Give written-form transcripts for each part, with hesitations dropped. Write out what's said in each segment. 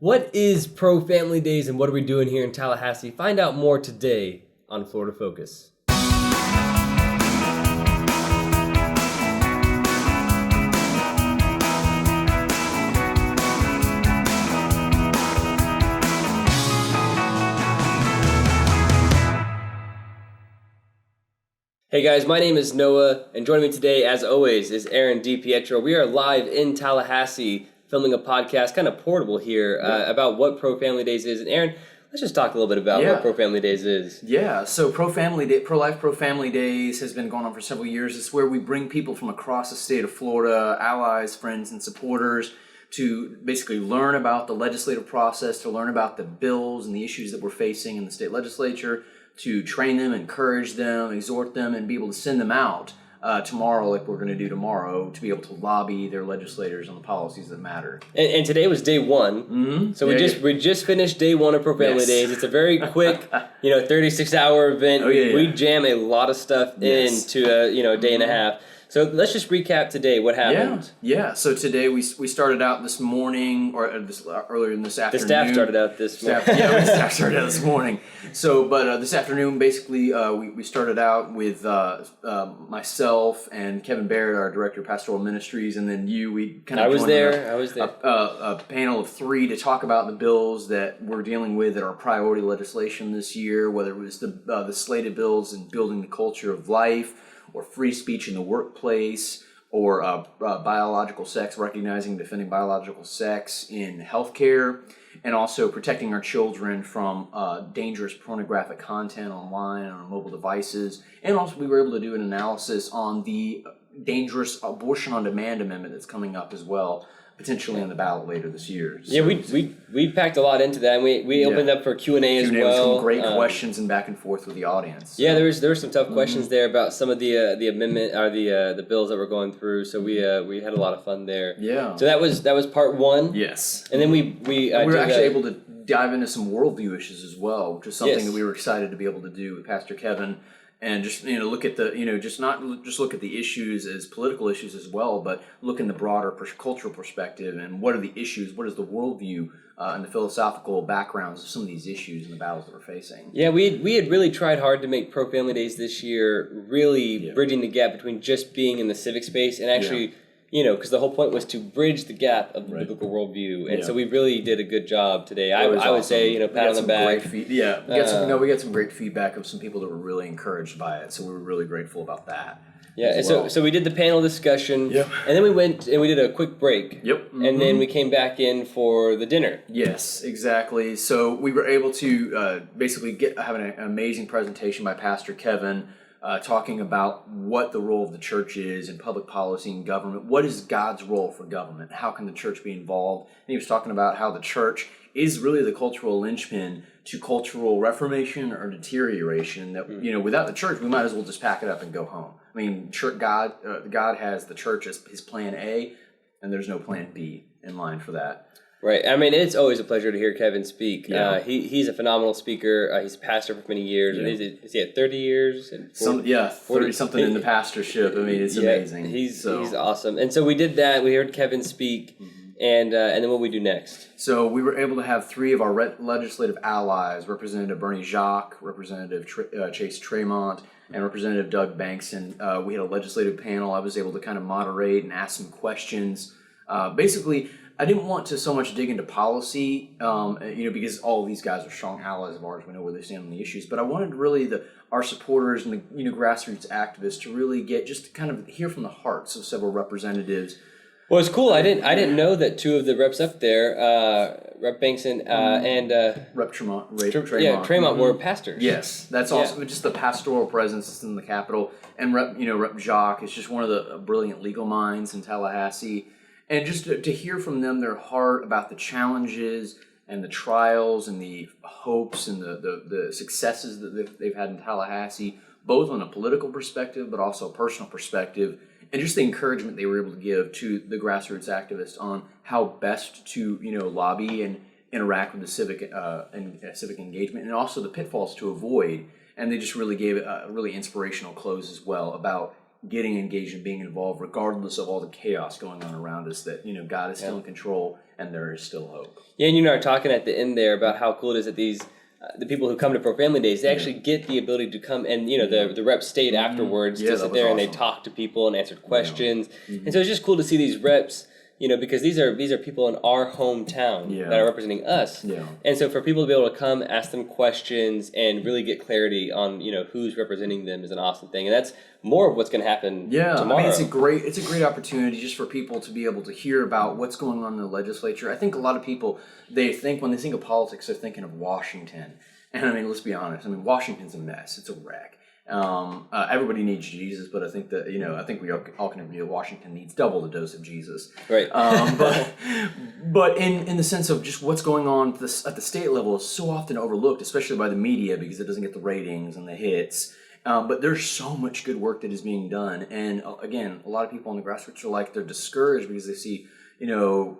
What is Pro Family Days and what are we doing here in Tallahassee? Find out more today on Florida Focus. Hey guys, my name is Noah, and joining me today, as always, is Aaron DiPietro. We are live in Tallahassee filming a podcast, kind of portable here, about what Pro Family Days is. And Aaron, let's just talk a little bit about what Pro Family Days is. Yeah, so Pro-Life Pro Family Days has been going on for several years. It's where we bring people from across the state of Florida, allies, friends, and supporters, to basically learn about the legislative process, to learn about the bills and the issues that we're facing in the state legislature, to train them, encourage them, exhort them, and be able to send them out tomorrow, like we're going to do tomorrow, to be able to lobby their legislators on the policies that matter. And today was day one. Mm-hmm. So we just finished day one of Pro Family Days. It's a very quick, 36-hour event. We jam a lot of stuff into a day and a half. So let's just recap today what happened. Yeah. So today we started out this morning, or earlier in this afternoon. The staff started out this morning. The staff started out this morning. So, but this afternoon, basically, we started out with myself and Kevin Barrett, our director of pastoral ministries, and then you. We kind of I was there. A panel of three to talk about the bills that we're dealing with that are priority legislation this year, whether it was the slated bills in building the culture of life, or free speech in the workplace, or biological sex, recognizing and defending biological sex in healthcare, and also protecting our children from dangerous pornographic content online and on mobile devices. And also we were able to do an analysis on the dangerous abortion on demand amendment that's coming up as well, potentially on the ballot later this year. So, we packed a lot into that, and we opened up for Q&A as well. With some great questions and back and forth with the audience. So. Yeah, there were some tough questions there about some of the amendment or the bills that we're going through. So we had a lot of fun there. Yeah. So that was part one. Yes. And then we were actually able to dive into some worldview issues as well, which is something that we were excited to be able to do with Pastor Kevin. And just look at just look at the issues as political issues as well, but look in the broader cultural perspective and what are the issues, what is the worldview and the philosophical backgrounds of some of these issues and the battles that we're facing. Yeah, we had really tried hard to make Pro Family Days this year really bridging the gap between just being in the civic space and actually. Because the whole point was to bridge the gap of the biblical worldview, and so we really did a good job today. I would say, pat on the back. We got some great feedback of some people that were really encouraged by it, so we were really grateful about that. Yeah, and so we did the panel discussion, and then we went and we did a quick break. And then we came back in for the dinner. Yes, exactly. So we were able to basically have an amazing presentation by Pastor Kevin. Talking about what the role of the church is in public policy and government. What is God's role for government? How can the church be involved? And he was talking about how the church is really the cultural linchpin to cultural reformation or deterioration. That without the church, we might as well just pack it up and go home. I mean, God has the church as his plan A, and there's no plan B in line for that. Right. I mean, it's always a pleasure to hear Kevin speak. He's a phenomenal speaker. He's a pastor for many years. Is he at 30 years? 30-something in the pastorship. I mean, it's amazing. He's awesome. And so we did that. We heard Kevin speak. And then what we do next? So we were able to have three of our legislative allies, Representative Bernie Jacques, Representative Chase Tremont, and Representative Doug Bankson. We had a legislative panel. I was able to kind of moderate and ask some questions. Basically, I didn't want to so much dig into policy, because all of these guys are strong allies of ours. We know where they stand on the issues. But I wanted really our supporters and the grassroots activists to really just kind of hear from the hearts of several representatives. Well, it's cool. I didn't know that two of the reps up there, Rep Bankson and Rep Tremont, Tremont were pastors. Yes, that's awesome. Just the pastoral presence in the Capitol, and Rep Jacques is just one of the brilliant legal minds in Tallahassee. And just to hear from them their heart about the challenges and the trials and the hopes and the successes that they've had in Tallahassee, both on a political perspective but also a personal perspective, and just the encouragement they were able to give to the grassroots activists on how best to lobby and interact with the civic engagement, and also the pitfalls to avoid. And they just really gave a really inspirational close as well about getting engaged and being involved regardless of all the chaos going on around us, that God is still in control and there is still hope. Yeah, and you and I are talking at the end there about how cool it is that these the people who come to Pro Family Days, they actually get the ability to come and, the reps stayed afterwards to sit there and they talked to people and answered questions. And so it's just cool to see these reps, because these are people in our hometown that are representing us. And so for people to be able to come, ask them questions, and really get clarity on, who's representing them is an awesome thing. And that's more of what's going to happen tomorrow. I mean, it's a great opportunity just for people to be able to hear about what's going on in the legislature. I think a lot of people, when they think of politics, they're thinking of Washington. And I mean, let's be honest. I mean, Washington's a mess. It's a wreck. Everybody needs Jesus, but I think that I think we all can agree that Washington needs double the dose of Jesus. Right. But in the sense of just what's going on at the state level is so often overlooked, especially by the media, because it doesn't get the ratings and the hits. But there's so much good work that is being done, and again, a lot of people on the grassroots are they're discouraged because they see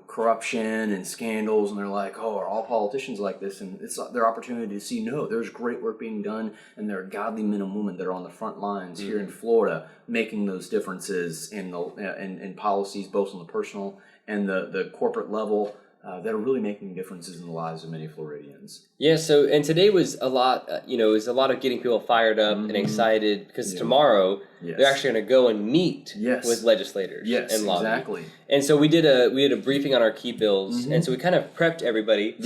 corruption and scandals, and they're like, oh, are all politicians like this? And it's their opportunity to see, no, there's great work being done, and there are godly men and women that are on the front lines here in Florida making those differences in policies, both on the personal and the corporate level, that are really making differences in the lives of many Floridians. Yeah, and today was a lot, was a lot of getting people fired up and excited, because tomorrow they're actually going to go and meet with legislators and lobby. Exactly. And so we did a briefing on our key bills, and so we kind of prepped everybody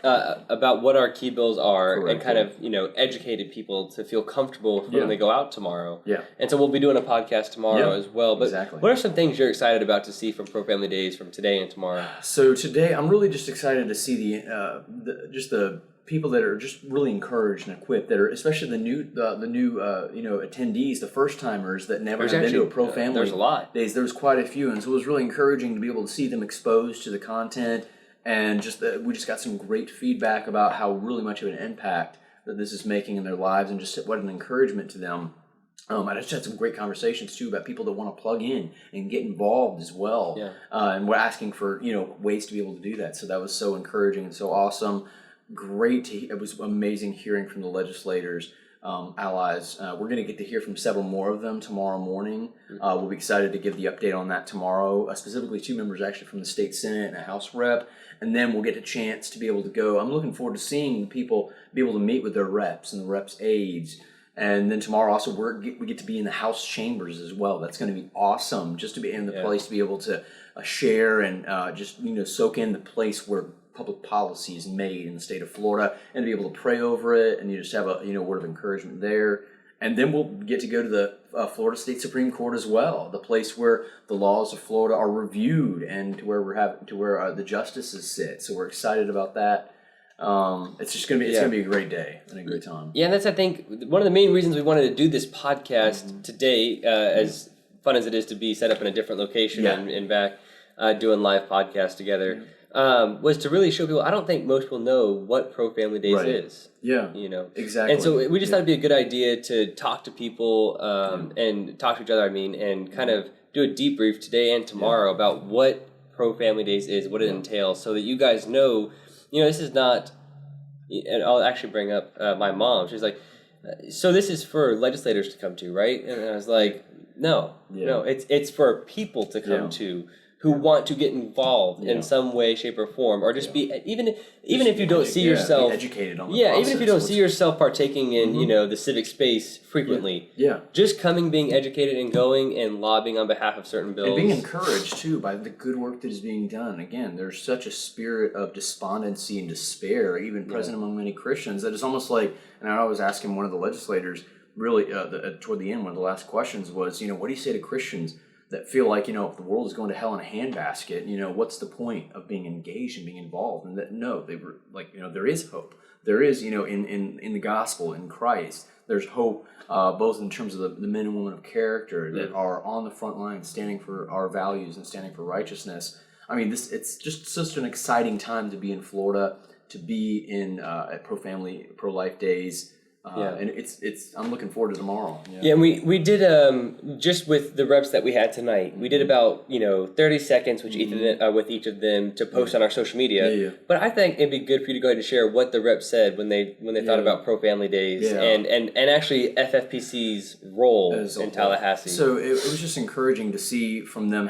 about what our key bills are, and kind of educated people to feel comfortable when they go out tomorrow. And so we'll be doing a podcast tomorrow as well. But what are some things you're excited about to see from Pro Family Days from today and tomorrow? So today, I'm really just excited to see the people that are just really encouraged and equipped, that are especially the new attendees, the first timers that never have been to a Pro Family there's a lot. Days. There's quite a few, and so it was really encouraging to be able to see them exposed to the content. And we just got some great feedback about how really much of an impact that this is making in their lives, and just what an encouragement to them. I just had some great conversations too about people that want to plug in and get involved as well. And we're asking for ways to be able to do that. So that was so encouraging and so awesome. It was amazing hearing from the legislators. Allies. We're going to get to hear from several more of them tomorrow morning. We'll be excited to give the update on that tomorrow, specifically 2 members actually from the state Senate and a House rep. And then we'll get a chance to be able to go. I'm looking forward to seeing the people be able to meet with their reps and the reps' aides. And then tomorrow also we get to be in the House chambers as well. That's going to be awesome, just to be in the place to be able to share and just soak in the place where public policy is made in the state of Florida, and to be able to pray over it, and you just have a word of encouragement there. And then we'll get to go to the Florida State Supreme Court as well, the place where the laws of Florida are reviewed, and to where the justices sit. So we're excited about that. It's just gonna be a great day and a great time. Yeah, and that's, I think, one of the main reasons we wanted to do this podcast today, as fun as it is to be set up in a different location and back doing live podcasts together. Was to really show people. I don't think most people know what Pro Family Days is. Yeah. Exactly. And so we just thought it'd be a good idea to talk to people and talk to each other. and kind of do a debrief today and tomorrow about what Pro Family Days is, what it entails, so that you guys know. This is not. And I'll actually bring up my mom. She's like, "So this is for legislators to come to, right?" And I was like, "No, it's for people to come to." Who want to get involved in some way, shape, or form, or just be even if you don't see yourself be educated on the process. Even if you don't see yourself partaking in the civic space frequently, just coming, being educated, and going and lobbying on behalf of certain bills, and being encouraged too by the good work that is being done. Again, there's such a spirit of despondency and despair, even present among many Christians, that it's almost like. And I was asking one of the legislators, really toward the end, one of the last questions was, what do you say to Christians that feel like, if the world is going to hell in a handbasket, what's the point of being engaged and being involved? And that, no, they were like, there is hope. There is, in the gospel, in Christ, there's hope, both in terms of the men and women of character that are on the front line standing for our values and standing for righteousness. I mean, it's just such an exciting time to be in Florida, to be in at Pro Life Days. And I'm looking forward to tomorrow. Yeah, and we did just with the reps that we had tonight, we did about 30 seconds with each of them to post on our social media. Yeah. But I think it'd be good for you to go ahead and share what the reps said when they thought about Pro Family Days and actually FFPC's role in Tallahassee. So it was just encouraging to see from them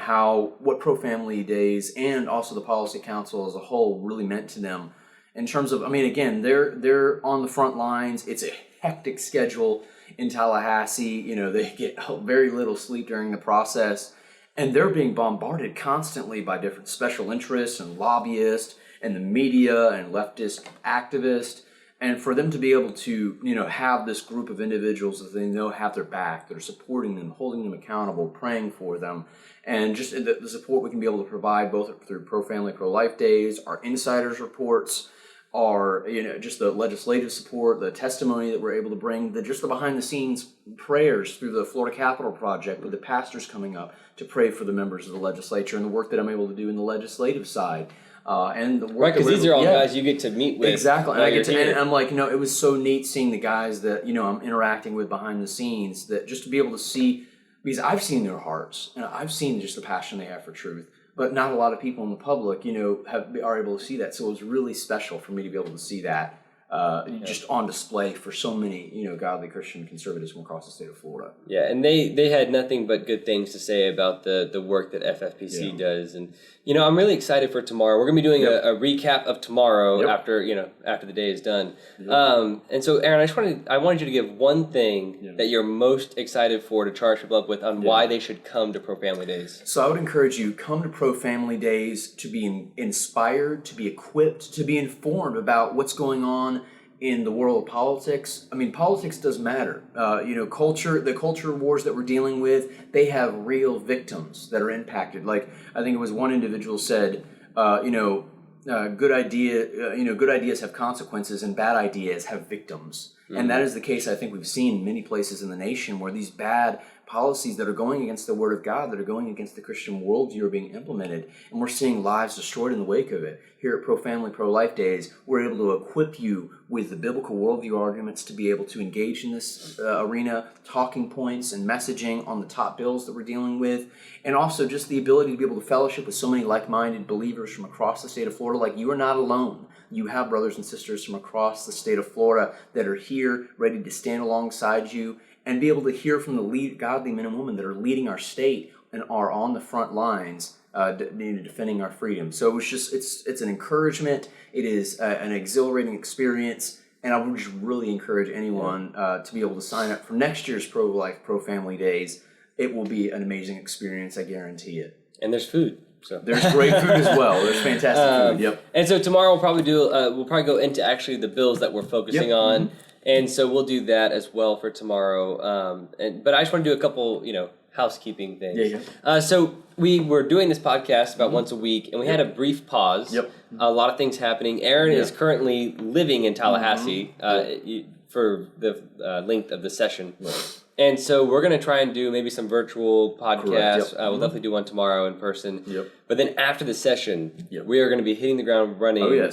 what Pro Family Days and also the Policy Council as a whole really meant to them. In terms of, again, they're on the front lines. It's a hectic schedule in Tallahassee. They get very little sleep during the process, and they're being bombarded constantly by different special interests and lobbyists and the media and leftist activists. And for them to be able to, have this group of individuals that they know have their back, that are supporting them, holding them accountable, praying for them, and just the support we can be able to provide both through Pro Family, Pro Life Days, our insiders reports, our just the legislative support, the testimony that we're able to bring, just the behind the scenes prayers through the Florida Capitol Project with the pastors coming up to pray for the members of the legislature, and the work that I'm able to do in the legislative side. And the work because these are all guys you get to meet with. Exactly. And I'm like, it was so neat seeing the guys that, I'm interacting with behind the scenes, that just to be able to see, because I've seen their hearts and I've seen just the passion they have for truth, but not a lot of people in the public, are able to see that. So it was really special for me to be able to see that just on display for so many, godly Christian conservatives from across the state of Florida. Yeah, and they had nothing but good things to say about the work that FFPC does. And, I'm really excited for tomorrow. We're going to be doing a recap of tomorrow after the day is done. And so, Aaron, I wanted you to give one thing that you're most excited for to charge people up with on why they should come to Pro Family Days. So I would encourage you, come to Pro Family Days to be inspired, to be equipped, to be informed about what's going on in the world of politics. Politics does matter. The culture wars that we're dealing with, they have real victims that are impacted. Like, I think it was one individual said, good ideas have consequences and bad ideas have victims. Mm-hmm. And that is the case I think we've seen in many places in the nation, where these bad policies that are going against the Word of God, that are going against the Christian worldview, are being implemented, and we're seeing lives destroyed in the wake of it. Here at Pro Family, Pro Life Days, we're able to equip you with the biblical worldview arguments to be able to engage in this arena, talking points and messaging on the top bills that we're dealing with, and also just the ability to be able to fellowship with so many like-minded believers from across the state of Florida. Like, you are not alone. You have brothers and sisters from across the state of Florida that are here ready to stand alongside you and be able to hear from the godly men and women that are leading our state and are on the front lines defending our freedom. So it's an encouragement. It is an exhilarating experience, and I would just really encourage anyone to be able to sign up for next year's Pro Life, Pro Family Days. It will be an amazing experience, I guarantee it. And there's food. So. There's great food as well. There's fantastic food. Yep. And so tomorrow we'll probably go into actually the bills that we're focusing on. Mm-hmm. And so we'll do that as well for tomorrow. But I just want to do a couple, housekeeping things. Yeah. So we were doing this podcast about once a week, and we had a brief pause. Yep. A lot of things happening. Aaron is currently living in Tallahassee for the length of the session. Right. And so we're going to try and do maybe some virtual podcasts. Yep. We'll definitely do one tomorrow in person. Yep. But then after the session, we are going to be hitting the ground running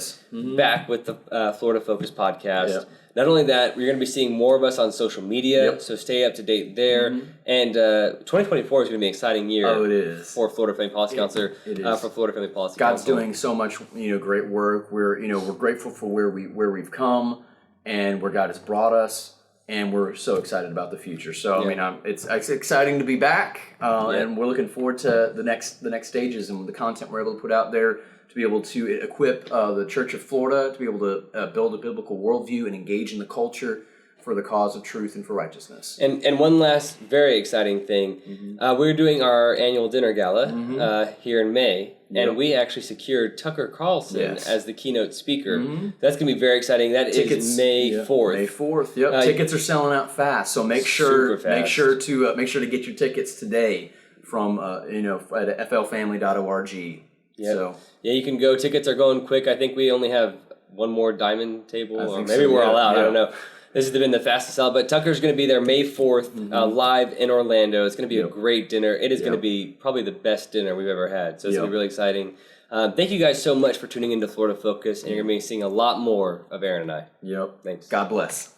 back with the Florida Focus podcast. Yep. Not only that, we're going to be seeing more of us on social media, so stay up to date there. Mm-hmm. And 2024 is going to be an exciting year. Oh, it is. For Florida Family Policy Counselor. It is. For Florida Family Policy God's Council. Doing so much, great work. We're grateful for where we've come and where God has brought us. And we're so excited about the future. So it's exciting to be back, and we're looking forward to the next stages and the content we're able to put out there to be able to equip the Church of Florida to be able to build a biblical worldview and engage in the culture for the cause of truth and for righteousness. And one last very exciting thing, we're doing our annual dinner gala here in May. And we actually secured Tucker Carlson as the keynote speaker. Mm-hmm. That's going to be very exciting. Tickets, is May 4th. May 4th. Yep. Tickets are selling out fast. So make sure to get your tickets today from at flfamily.org. Yep. So you can go. Tickets are going quick. I think we only have one more diamond table, or maybe we're all out. I don't know. This has been the fastest sell, but Tucker's going to be there May 4th, live in Orlando. It's going to be a great dinner. It is going to be probably the best dinner we've ever had, so it's going to be really exciting. Thank you guys so much for tuning into Florida Focus, and you're going to be seeing a lot more of Aaron and I. Yep. Thanks. God bless.